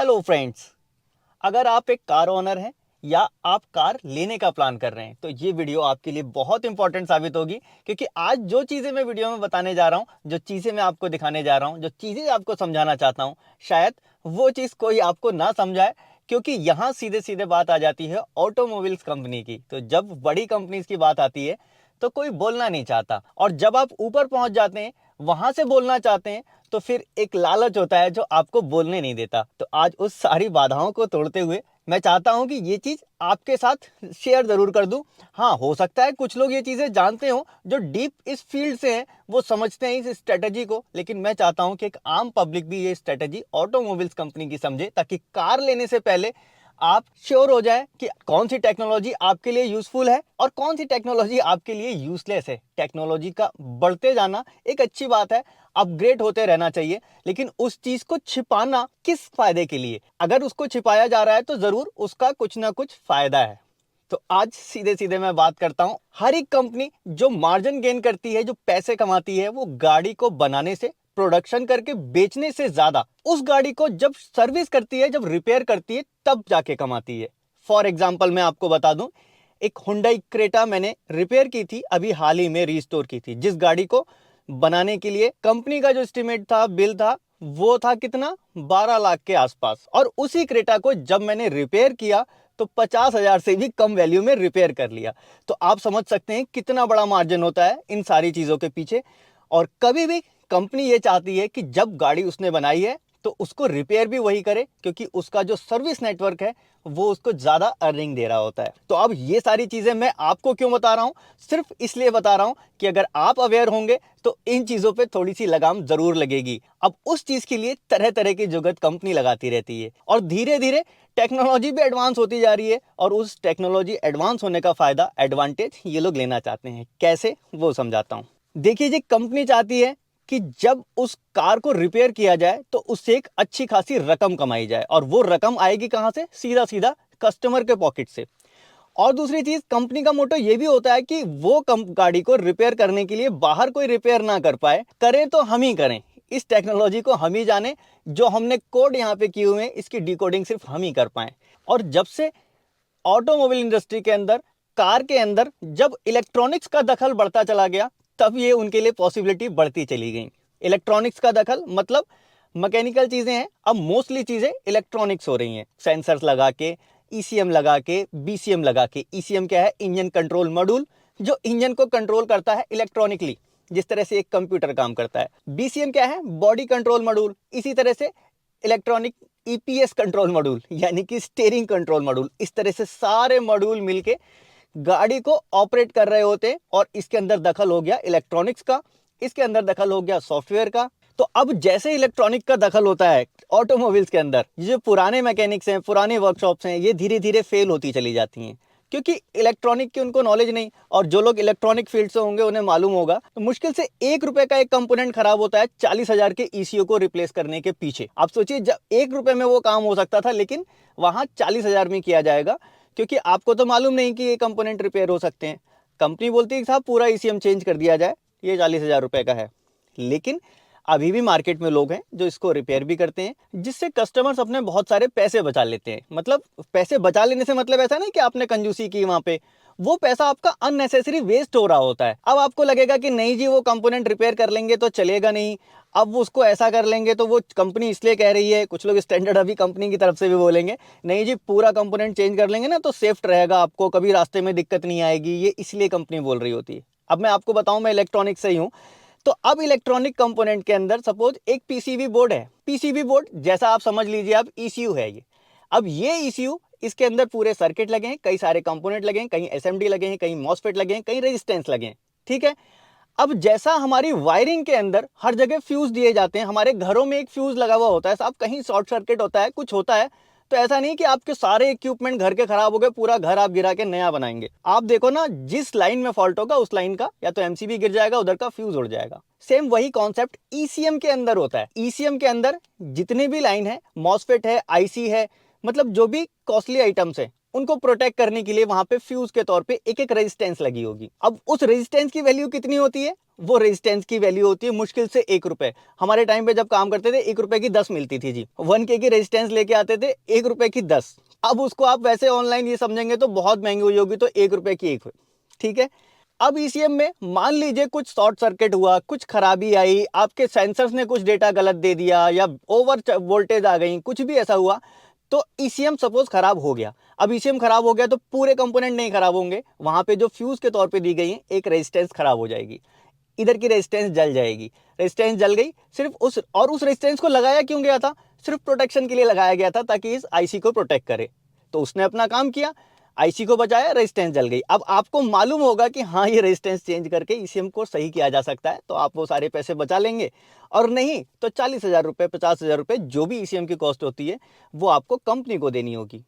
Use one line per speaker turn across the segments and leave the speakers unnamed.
Hello friends, अगर आप एक कार ओनर हैं या आप कार लेने का प्लान कर रहे हैं तो ये वीडियो आपके लिए बहुत इंपॉर्टेंट साबित होगी। क्योंकि आज जो चीज़ें मैं वीडियो में बताने जा रहा हूँ, जो चीज़ें मैं आपको दिखाने जा रहा हूँ, जो चीज़ें आपको समझाना चाहता हूँ, शायद वो चीज़ कोई आपको ना समझाए। क्योंकि यहाँ सीधे सीधे बात आ जाती है ऑटोमोबाइल्स कंपनी की। तो जब बड़ी कंपनीज की बात आती है तो कोई बोलना नहीं चाहता, और जब आप ऊपर पहुंच जाते हैं, वहां से बोलना चाहते हैं, तो फिर एक लालच होता है जो आपको बोलने नहीं देता। तो आज उस सारी बाधाओं को तोड़ते हुए मैं चाहता हूं कि ये चीज आपके साथ शेयर जरूर कर दूं। हाँ, हो सकता है कुछ लोग ये चीजें जानते हो, जो डीप इस फील्ड से हैं, वो समझते हैं इस स्ट्रेटजी को। लेकिन मैं चाहता हूं कि एक आम पब्लिक भी ये स्ट्रेटजी ऑटोमोबाइल्स कंपनी की समझे, ताकि कार लेने से पहले आप श्योर हो जाए कि कौन सी टेक्नोलॉजी आपके लिए यूजफुल है और कौन सी टेक्नोलॉजी आपके लिए यूजलेस है। टेक्नोलॉजी का बढ़ते जाना एक अच्छी बात है, अपग्रेड होते रहना चाहिए, लेकिन उस चीज को छिपाना किस फायदे के लिए? अगर उसको छिपाया जा रहा है तो जरूर उसका कुछ ना कुछ फायदा है। तो आज सीधे सीधे मैं बात करता हूं, हर एक कंपनी जो मार्जिन गेन करती है, जो पैसे कमाती है, वो गाड़ी को बनाने से, प्रोडक्शन करके बेचने से ज्यादा उस गाड़ी को जब सर्विस करती है, जब रिपेयर करती है, तब जाके कमाती है। फॉर एग्जाम्पल मैं आपको बता दूं, एक हुंडई क्रेटा मैंने रिपेयर की थी, अभी हाल ही में रिस्टोर की थी, जिस गाड़ी को बनाने के लिए कंपनी का जो एस्टिमेट था, बिल था, वो था कितना, 12 लाख के आसपास। और उसी क्रेटा को जब मैंने रिपेयर किया तो 50,000 से भी कम वैल्यू में रिपेयर कर लिया। तो आप समझ सकते हैं कितना बड़ा मार्जिन होता है इन सारी चीजों के पीछे। और कभी भी कंपनी ये चाहती है कि जब गाड़ी उसने बनाई है तो उसको रिपेयर भी वही करे, क्योंकि उसका जो सर्विस नेटवर्क है वो उसको ज्यादा अर्निंग दे रहा होता है। तो अब ये सारी चीजें मैं आपको क्यों बता रहा हूं? सिर्फ इसलिए बता रहा हूं कि अगर आप अवेयर होंगे तो इन चीजों पे थोड़ी सी लगाम जरूर लगेगी। अब उस चीज के लिए तरह तरह की जुगत कंपनी लगाती रहती है, और धीरे धीरे टेक्नोलॉजी भी एडवांस होती जा रही है, और उस टेक्नोलॉजी एडवांस होने का फायदा, एडवांटेज ये लोग लेना चाहते हैं। कैसे, वो समझाता हूं। देखिए जी, कंपनी चाहती है कि जब उस कार को रिपेयर किया जाए तो उससे एक अच्छी खासी रकम कमाई जाए, और वो रकम आएगी कहां से? सीधा सीधा कस्टमर के पॉकेट से। और दूसरी चीज, कंपनी का मोटो ये भी होता है कि वो गाड़ी को रिपेयर करने के लिए बाहर कोई रिपेयर ना कर पाए, करें तो हम ही करें, इस टेक्नोलॉजी को हम ही जाने, जो हमने कोड यहाँ पे किए हुए हैं इसकी डिकोडिंग सिर्फ हम ही कर पाए। और जब से ऑटोमोबाइल इंडस्ट्री के अंदर, कार के अंदर, जब इलेक्ट्रॉनिक्स का दखल बढ़ता चला गया, तब ये उनके लिए पॉसिबिलिटी बढ़ती चली गई। इलेक्ट्रॉनिक्स का दखल मतलब मैकेनिकल चीजें हैं, अब मोस्टली चीजें इलेक्ट्रॉनिक्स हो रही हैं। सेंसर्स लगा के, ईसीएम लगा के, बीसीएम लगा के। ईसीएम क्या है? इंजन कंट्रोल मॉड्यूल, जो इंजन को कंट्रोल करता है इलेक्ट्रॉनिकली, जिस तरह से एक कंप्यूटर काम करता है। बीसीएम क्या है? Body control module. इसी तरह से इलेक्ट्रॉनिक ईपीएस कंट्रोल मॉड्यूल, यानी कि स्टीयरिंग कंट्रोल मॉड्यूल। इस तरह से सारे मॉड्यूल मिलके गाड़ी को ऑपरेट कर रहे होते हैं, और इसके अंदर दखल हो गया इलेक्ट्रॉनिक्स का, इसके अंदर दखल हो गया सॉफ्टवेयर का। तो अब जैसे इलेक्ट्रॉनिक का दखल होता है ऑटोमोबाइल्स के अंदर, ये जो पुराने मैकेनिक्स हैं, पुराने वर्कशॉप्स हैं, ये धीरे धीरे फेल होती चली जाती हैं, क्योंकि इलेक्ट्रॉनिक की उनको नॉलेज नहीं। और जो लोग इलेक्ट्रॉनिक फील्ड से होंगे उन्हें मालूम होगा, तो मुश्किल से 1 रुपए का एक कंपोनेंट खराब होता है 40,000 के ईसीयू को रिप्लेस करने के पीछे। आप सोचिए, जब 1 रुपए में वो काम हो सकता था, लेकिन वहां 40,000 में किया जाएगा, क्योंकि आपको तो मालूम नहीं कि ये कंपोनेंट रिपेयर हो सकते हैं। कंपनी बोलती है साहब पूरा ईसीएम चेंज कर दिया जाए, ये 40,000 रुपए का है। लेकिन अभी भी मार्केट में लोग हैं जो इसको रिपेयर भी करते हैं, जिससे कस्टमर्स अपने बहुत सारे पैसे बचा लेते हैं। मतलब पैसे बचा लेने से मतलब ऐसा नहीं कि आपने कंजूसी की वहां पे, वो पैसा आपका अननेसेसरी वेस्ट हो रहा होता है। अब आपको लगेगा कि नहीं जी, वो कंपोनेंट रिपेयर कर लेंगे तो चलेगा नहीं, अब वो उसको ऐसा कर लेंगे तो वो कंपनी इसलिए कह रही है। कुछ लोग स्टैंडर्ड अभी कंपनी की तरफ से भी बोलेंगे, नहीं जी पूरा कंपोनेंट चेंज कर लेंगे ना तो सेफ रहेगा, आपको कभी रास्ते में दिक्कत नहीं आएगी, ये इसलिए कंपनी बोल रही होती है। अब मैं आपको बताऊं, मैं इलेक्ट्रॉनिक से ही हूं। तो अब इलेक्ट्रॉनिक कंपोनेंट के अंदर सपोज एक पीसीबी बोर्ड है। पीसीबी बोर्ड जैसा आप समझ लीजिए, अब ईसीयू है ये। अब ये ईसीयू, इसके अंदर पूरे सर्किट लगे हैं, कई सारे कंपोनेंट लगे हैं, कहीं एसएमडी लगे हैं, कहीं मॉसफेट लगे हैं, कहीं रेजिस्टेंस लगे हैं। ठीक है। अब जैसा हमारी वायरिंग के अंदर हर जगह फ्यूज दिए जाते हैं, हमारे घरों में एक फ्यूज लगा हुआ होता है साहब, कहीं शॉर्ट सर्किट होता है, कुछ होता है, तो ऐसा नहीं कि आपके सारे इक्विपमेंट घर के खराब हो गए, पूरा घर आप गिरा के नया बनाएंगे। आप देखो ना, जिस लाइन में फॉल्ट होगा उस लाइन का या तो एमसीबी गिर जाएगा, उधर का फ्यूज उड़ जाएगा। सेम वही कॉन्सेप्ट ईसीएम के अंदर होता है। ईसीएम के अंदर जितने भी लाइन है, मॉसफेट है, आईसी है, मतलब जो भी कॉस्टली आइटम्स है, उनको प्रोटेक्ट करने के लिए वहां पे फ्यूज के तौर पे एक एक रेजिस्टेंस लगी होगी। अब उस रेजिस्टेंस की वैल्यू कितनी होती है? वो रेजिस्टेंस की वैल्यू होती है मुश्किल से 1 रुपए। हमारे टाइम पे जब काम करते थे 1 रुपए की 10 मिलती थी जी। 1K की रेजिस्टेंस लेके आते थे, 1 रुपए की 10। अब उसको आप वैसे ऑनलाइन ये समझेंगे तो बहुत महंगी हुई होगी, तो 1 रुपए की 1 हुई। ठीक है। अब ईसीएम में मान लीजिए कुछ शॉर्ट सर्किट हुआ, कुछ खराबी आई, आपके सेंसर्स ने कुछ डेटा गलत दे दिया या ओवर वोल्टेज आ गई, कुछ भी ऐसा हुआ, तो ईसीएम सपोज खराब हो गया। अब ईसीएम खराब हो गया तो पूरे कंपोनेंट नहीं खराब होंगे, वहां पे जो फ्यूज के तौर पे दी गई है एक रेजिस्टेंस खराब हो जाएगी, इधर की रेजिस्टेंस जल जाएगी। रेजिस्टेंस जल गई, सिर्फ उस रेजिस्टेंस को लगाया क्यों गया था? सिर्फ प्रोटेक्शन के लिए लगाया गया था, ताकि इस आईसी को प्रोटेक्ट करे। तो उसने अपना काम किया, आईसी को बचाया, रेजिस्टेंस जल गई। अब आपको मालूम होगा कि हाँ ये रेजिस्टेंस चेंज करके ईसीएम को सही किया जा सकता है, तो आप वो सारे पैसे बचा लेंगे। और नहीं तो 40,000 रुपये, 50,000 रुपये, जो भी ईसीएम की कॉस्ट होती है वो आपको कंपनी को देनी होगी।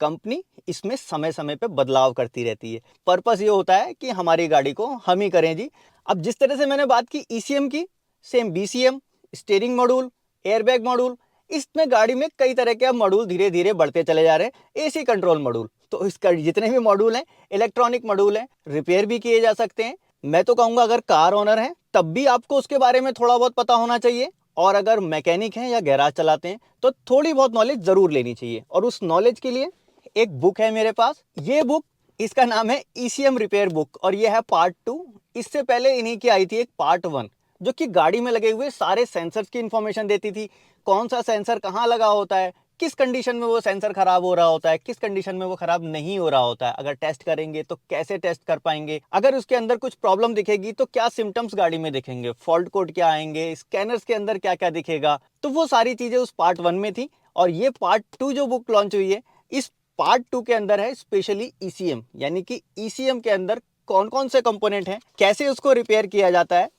कंपनी इसमें समय समय पे बदलाव करती रहती है। पर्पस ये होता है कि हमारी गाड़ी को हम ही करें जी। अब जिस तरह से मैंने बात की ईसीएम की, same BCM, steering module, airbag module, इसमें गाड़ी में कई तरह के अब मॉड्यूल धीरे धीरे बढ़ते चले जा रहे हैं। एसी कंट्रोल मॉड्यूल, तो इसका जितने भी मॉड्यूल हैं इलेक्ट्रॉनिक मॉड्यूल हैं, रिपेयर भी किए जा सकते हैं। मैं तो कहूँगा अगर कार ओनर है तब भी आपको उसके बारे में थोड़ा बहुत पता होना चाहिए, और अगर मैकेनिक हैं या गैराज चलाते हैं तो थोड़ी बहुत नॉलेज जरूर लेनी चाहिए। और उस नॉलेज के लिए एक बुक है मेरे पास, ये बुक, इसका नाम है ईसीएम रिपेयर बुक, और ये है पार्ट 2। इससे पहले इन्हीं की आई थी एक पार्ट 1, जो कि गाड़ी में लगे हुए सारे सेंसर्स की इंफॉर्मेशन देती थी। कौन सा सेंसर कहाँ लगा होता है, किस कंडीशन में वो सेंसर खराब हो रहा होता है, किस कंडीशन में वो खराब नहीं हो रहा होता है, अगर टेस्ट करेंगे तो कैसे टेस्ट कर पाएंगे, अगर उसके अंदर कुछ प्रॉब्लम दिखेगी तो क्या सिम्टम्स गाड़ी में दिखेंगे, फॉल्ट कोड क्या आएंगे, स्कैनर्स के अंदर क्या क्या दिखेगा। तो वो सारी चीजें उस पार्ट 1 में थी। और ये पार्ट 2 जो बुक लॉन्च हुई है, इस पार्ट 2 के अंदर है स्पेशली ईसीएम, यानी कि ईसीएम के अंदर कौन कौन से कंपोनेंट हैं, कैसे उसको रिपेयर किया जाता है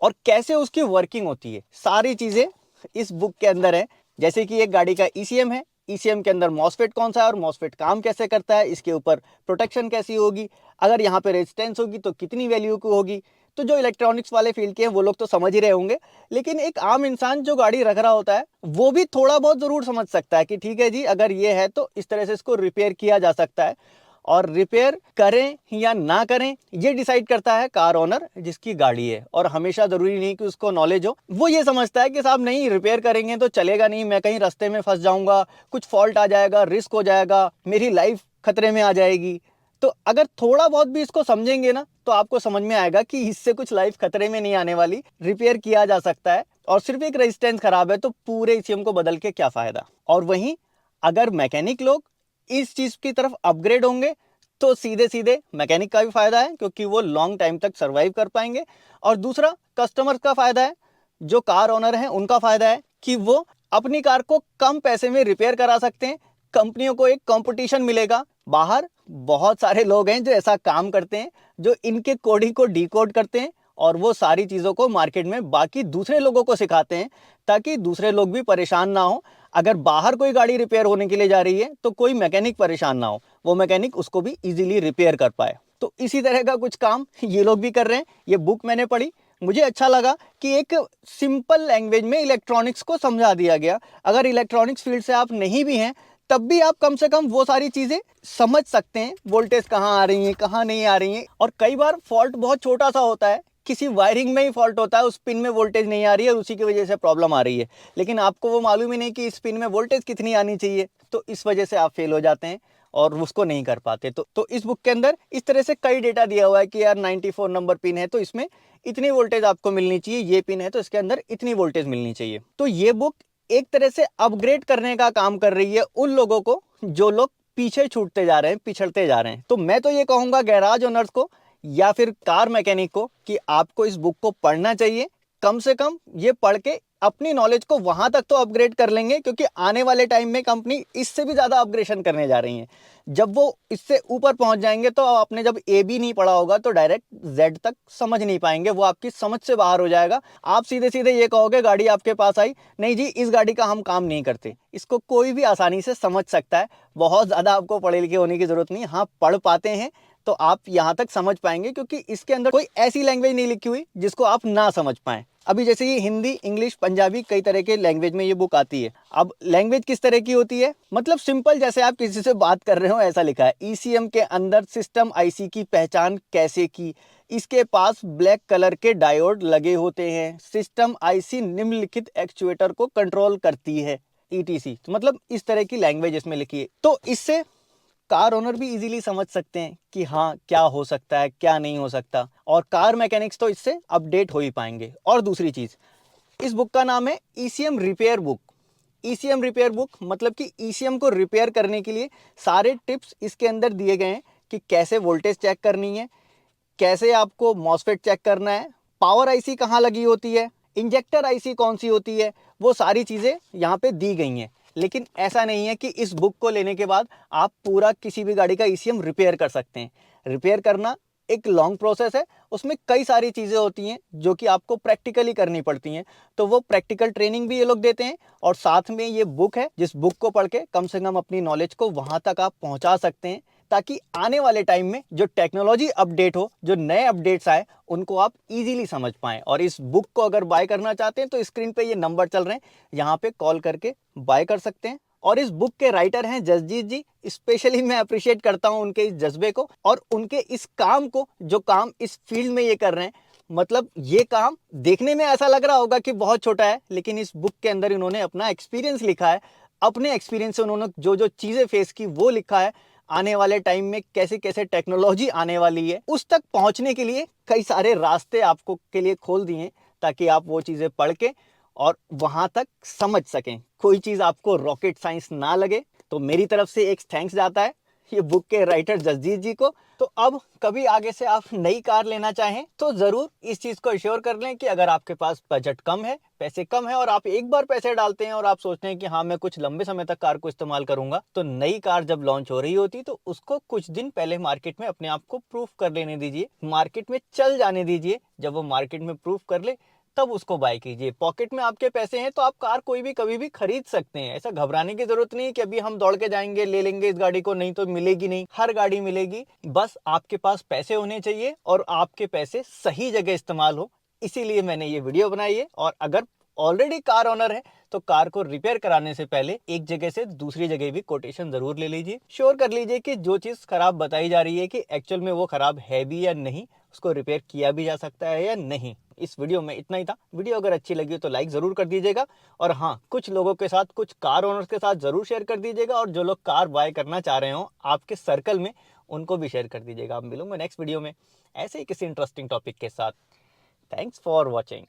और कैसे उसकी वर्किंग होती है, सारी चीजें इस बुक के अंदर है। जैसे कि एक गाड़ी का ईसीएम है, ईसीएम के अंदर मॉसफेट कौन सा है और मॉसफेट काम कैसे करता है, इसके ऊपर प्रोटेक्शन कैसी होगी, अगर यहाँ पे रेजिस्टेंस होगी तो कितनी वैल्यू की होगी। तो जो इलेक्ट्रॉनिक्स वाले फील्ड के हैं वो लोग तो समझ ही रहे होंगे, लेकिन एक आम इंसान जो गाड़ी रख रहा होता है वो भी थोड़ा बहुत जरूर समझ सकता है कि ठीक है जी, अगर ये है तो इस तरह से इसको रिपेयर किया जा सकता है। और रिपेयर करें या ना करें ये डिसाइड करता है कार ओनर जिसकी गाड़ी है। और हमेशा जरूरी नहीं कि उसको नॉलेज हो, वो ये समझता है कि साहब नहीं रिपेयर करेंगे तो चलेगा नहीं, मैं कहीं रास्ते में फंस जाऊंगा, कुछ फॉल्ट आ जाएगा, रिस्क हो जाएगा, मेरी लाइफ खतरे में आ जाएगी। तो अगर थोड़ा बहुत भी इसको समझेंगे ना तो आपको समझ में आएगा कि इससे कुछ लाइफ खतरे में नहीं आने वाली, रिपेयर किया जा सकता है। और सिर्फ एक रेजिस्टेंस खराब है तो पूरे ईसीएम को बदल के क्या फायदा। और वहीं अगर मैकेनिक लोग इस चीज की तरफ अपग्रेड होंगे तो सीधे सीधे मैकेनिक का भी फायदा है, क्योंकि वो लॉन्ग टाइम तक सरवाइव कर पाएंगे। और दूसरा कस्टमर का फायदा है, जो कार ओनर हैं उनका फायदा है कि वो अपनी कार को कम पैसे में रिपेयर करा सकते हैं। कंपनियों को एक कंपटीशन मिलेगा, बाहर बहुत सारे लोग हैं जो ऐसा काम करते हैं, जो इनके कोडिंग को डिकोड करते हैं और वो सारी चीज़ों को मार्केट में बाकी दूसरे लोगों को सिखाते हैं, ताकि दूसरे लोग भी परेशान ना हो। अगर बाहर कोई गाड़ी रिपेयर होने के लिए जा रही है तो कोई मैकेनिक परेशान ना हो, वो मैकेनिक उसको भी इजीली रिपेयर कर पाए। तो इसी तरह का कुछ काम ये लोग भी कर रहे हैं। ये बुक मैंने पढ़ी, मुझे अच्छा लगा कि एक सिंपल लैंग्वेज में इलेक्ट्रॉनिक्स को समझा दिया गया। अगर इलेक्ट्रॉनिक्स फील्ड से आप नहीं भी हैं तब भी आप कम से कम वो सारी चीज़ें समझ सकते हैं, वोल्टेज कहाँ आ रही है, कहाँ नहीं आ रही है। और कई बार फॉल्ट बहुत छोटा सा होता है, किसी वायरिंग में ही फॉल्ट होता है, उस पिन में वोल्टेज नहीं आ रही है और उसी की वजह से प्रॉब्लम आ रही है, लेकिन आपको वो मालूम ही नहीं कि इस पिन में वोल्टेज कितनी आनी चाहिए, तो इस वजह से आप फेल हो जाते हैं और उसको नहीं कर पाते। तो इस बुक के अंदर इस तरह से कई डेटा दिया हुआ है कि यार 94 नंबर पिन है तो इसमें इतनी वोल्टेज आपको मिलनी चाहिए, ये पिन है तो इसके अंदर इतनी वोल्टेज मिलनी चाहिए। तो ये बुक एक तरह से अपग्रेड करने का काम कर रही है उन लोगों को जो लोग पीछे छूटते जा रहे हैं, पिछड़ते जा रहे हैं। तो मैं तो ये कहूंगा गैराज ओनर्स को या फिर कार मैकेनिक को कि आपको इस बुक को पढ़ना चाहिए। कम से कम ये पढ़ के अपनी नॉलेज को वहां तक तो अपग्रेड कर लेंगे, क्योंकि आने वाले टाइम में कंपनी इससे भी ज्यादा अपग्रेडेशन करने जा रही है। जब वो इससे ऊपर पहुंच जाएंगे तो आपने जब ए बी नहीं पढ़ा होगा तो डायरेक्ट जेड तक समझ नहीं पाएंगे, वो आपकी समझ से बाहर हो जाएगा। आप सीधे सीधे ये कहोगे गाड़ी आपके पास आई, नहीं जी इस गाड़ी का हम काम नहीं करते। इसको कोई भी आसानी से समझ सकता है, बहुत ज्यादा आपको पढ़े लिखे होने की जरूरत नहीं। हाँ पढ़ पाते हैं तो आप यहाँ तक समझ पाएंगे, क्योंकि इसके अंदर कोई ऐसी लैंग्वेज नहीं लिखी हुई जिसको आप ना समझ पाएं। अभी जैसे ये हिंदी, इंग्लिश, पंजाबी, कई तरह के लैंग्वेज में ये बुक आती है। अब लैंग्वेज किस तरह की होती है, मतलब सिंपल जैसे आप किसी से बात कर रहे हो ऐसा लिखा है। ईसीएम के अंदर सिस्टम आईसी की पहचान कैसे की, इसके पास ब्लैक कलर के डायोड लगे होते हैं। सिस्टम आईसी निम्नलिखित एक्चुएटर को कंट्रोल करती है, ईटीसी। तो मतलब इस तरह की लैंग्वेज इसमें लिखी है। तो इससे कार ओनर भी इजीली समझ सकते हैं कि हाँ क्या हो सकता है क्या नहीं हो सकता, और कार मैकेनिक्स तो इससे अपडेट हो ही पाएंगे। और दूसरी चीज, इस बुक का नाम है ECM repair book. ECM repair book मतलब कि ईसीएम को रिपेयर करने के लिए सारे टिप्स इसके अंदर दिए गए हैं कि कैसे वोल्टेज चेक करनी है, कैसे आपको मॉसफेट चेक करना है, पावर आईसी कहाँ लगी होती है, इंजेक्टर आईसी कौन सी होती है, वो सारी चीज़ें यहाँ पे दी गई हैं। लेकिन ऐसा नहीं है कि इस बुक को लेने के बाद आप पूरा किसी भी गाड़ी का ईसीएम रिपेयर कर सकते हैं। रिपेयर करना एक लॉन्ग प्रोसेस है, उसमें कई सारी चीज़ें होती हैं जो कि आपको प्रैक्टिकली करनी पड़ती हैं। तो वो प्रैक्टिकल ट्रेनिंग भी ये लोग देते हैं, और साथ में ये बुक है जिस बुक को पढ़ के कम से कम अपनी नॉलेज को वहाँ तक आप पहुँचा सकते हैं, ताकि आने वाले टाइम में जो टेक्नोलॉजी अपडेट हो, जो नए अपडेट्स आए, उनको आप इजीली समझ पाएं। और इस बुक को अगर बाय करना चाहते हैं तो स्क्रीन पे ये नंबर चल रहे हैं, यहाँ पे कॉल करके बाय कर सकते हैं। और इस बुक के राइटर हैं जसजीत जी। स्पेशली मैं अप्रिशिएट करता हूं उनके इस जज्बे को और उनके इस काम को, जो काम इस फील्ड में ये कर रहे हैं। मतलब ये काम देखने में ऐसा लग रहा होगा कि बहुत छोटा है, लेकिन इस बुक के अंदर इन्होंने अपना एक्सपीरियंस लिखा है। अपने एक्सपीरियंस से उन्होंने जो जो चीजें फेस की वो लिखा है। आने वाले टाइम में कैसे कैसे टेक्नोलॉजी आने वाली है, उस तक पहुंचने के लिए कई सारे रास्ते आपको के लिए खोल दिए हैं, ताकि आप वो चीजें पढ़ के और वहां तक समझ सकें। कोई चीज आपको रॉकेट साइंस ना लगे। तो मेरी तरफ से एक थैंक्स जाता है ये बुक के राइटर जसजीत जी को। तो अब कभी आगे से आप नई कार लेना चाहें तो जरूर इस चीज को अश्योर कर लें कि अगर आपके पास बजट कम है, पैसे कम है, और आप एक बार पैसे डालते हैं और आप सोचते हैं कि हाँ मैं कुछ लंबे समय तक कार को इस्तेमाल करूंगा, तो नई कार जब लॉन्च हो रही होती तो उसको कुछ दिन पहले मार्केट में अपने आप को प्रूफ कर लेने दीजिए, मार्केट में चल जाने दीजिए। जब वो मार्केट में प्रूफ कर ले तब उसको बाय कीजिए। पॉकेट में आपके पैसे हैं तो आप कार कोई भी कभी भी खरीद सकते हैं। ऐसा घबराने की जरूरत नहीं कि अभी हम दौड़ के जाएंगे ले लेंगे इस गाड़ी को, नहीं तो मिलेगी नहीं। हर गाड़ी मिलेगी, बस आपके पास पैसे होने चाहिए और आपके पैसे सही जगह इस्तेमाल हो। इसीलिए मैंने ये वीडियो बनाई है। और अगर ऑलरेडी कार ओनर है तो कार को रिपेयर कराने से पहले एक जगह से दूसरी जगह भी कोटेशन जरूर ले लीजिए। श्योर कर लीजिए कि जो चीज खराब बताई जा रही है कि एक्चुअल में वो खराब है भी या नहीं, उसको रिपेयर किया भी जा सकता है या नहीं। इस वीडियो में इतना ही था। वीडियो अगर अच्छी लगी तो लाइक जरूर कर दीजिएगा, और हाँ कुछ लोगों के साथ, कुछ कार ओनर्स के साथ जरूर शेयर कर दीजिएगा, और जो लोग कार बाय करना चाह रहे हो आपके सर्कल में उनको भी शेयर कर दीजिएगा। अब मिलूंगा नेक्स्ट वीडियो में ऐसे ही किसी इंटरेस्टिंग टॉपिक के साथ। Thanks for watching.